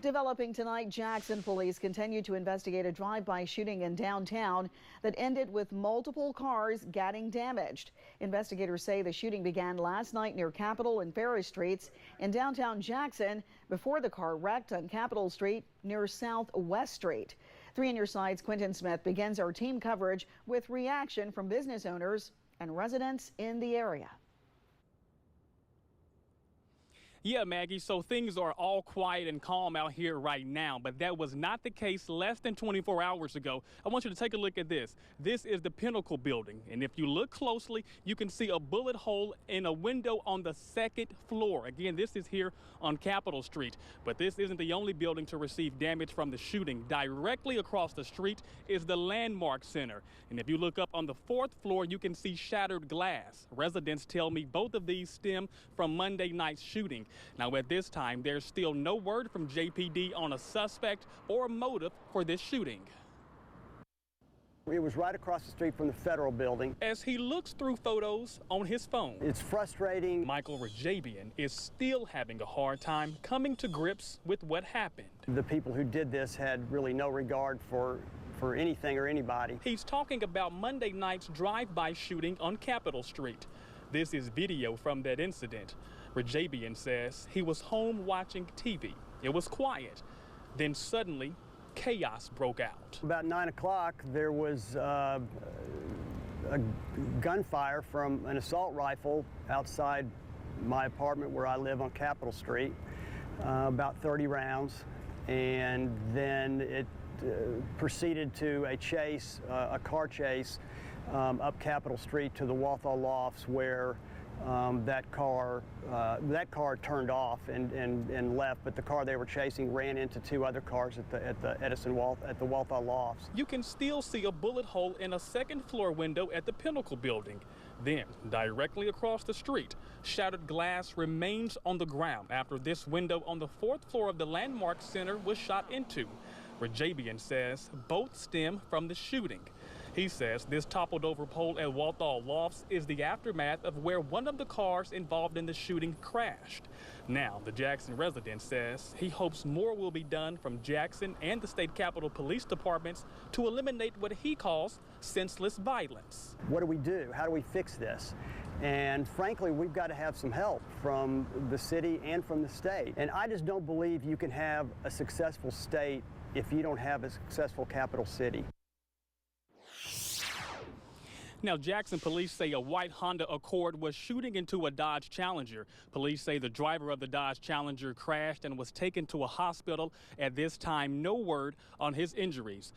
Developing tonight, Jackson police continue to investigate a drive-by shooting in downtown that ended with multiple cars getting damaged. Investigators say the shooting began last night near Capitol and Farris Streets in downtown Jackson before the car wrecked on Capitol Street near Southwest Street. 3 on Your Side's Quentin Smith begins our team coverage with reaction from business owners and residents in the area. Yeah, Maggie, so things are all quiet and calm out here right now, but that was not the case less than 24 hours ago. I want you to take a look at this. This is the Pinnacle building, and if you look closely, you can see a bullet hole in a window on the 2nd floor. Again, this is here on Capitol Street, but this isn't the only building to receive damage from the shooting. Directly across the street is the Landmark Center, and if you look up on the 4th floor, you can see shattered glass. Residents tell me both of these stem from Monday night's shooting. Now, at this time, there's still no word from JPD on a suspect or motive for this shooting. It was right across the street from the Federal building. As he looks through photos on his phone, it's frustrating. Michael Rajabian is still having a hard time coming to grips with what happened. The people who did this had really no regard for anything or anybody. He's talking about Monday night's drive-by shooting on Capitol Street. This is video from that incident. Rajabian says he was home watching TV. It was quiet. Then suddenly, chaos broke out. About 9 o'clock, there was a gunfire from an assault rifle outside my apartment where I live on Capitol Street, about 30 rounds. And then it proceeded to a chase, a car chase, up Capitol Street to the Walthall Lofts, where that car turned off and left, but the car they were chasing ran into 2 other cars at the Walthall Lofts. You can still see a bullet hole in a 2nd floor window at the Pinnacle building. Then, directly across the street, shattered glass remains on the ground after this window on the 4th floor of the Landmark Center was shot into. Rajabian says both stem from the shooting. He says this toppled over pole at Walthall Lofts is the aftermath of where one of the cars involved in the shooting crashed. Now, the Jackson resident says he hopes more will be done from Jackson and the state Capitol Police Departments to eliminate what he calls senseless violence. What do? How do we fix this? And frankly, we've got to have some help from the city and from the state. And I just don't believe you can have a successful state if you don't have a successful capital city. Now, Jackson police say a white Honda Accord was shooting into a Dodge Challenger. Police say the driver of the Dodge Challenger crashed and was taken to a hospital. At this time, no word on his injuries.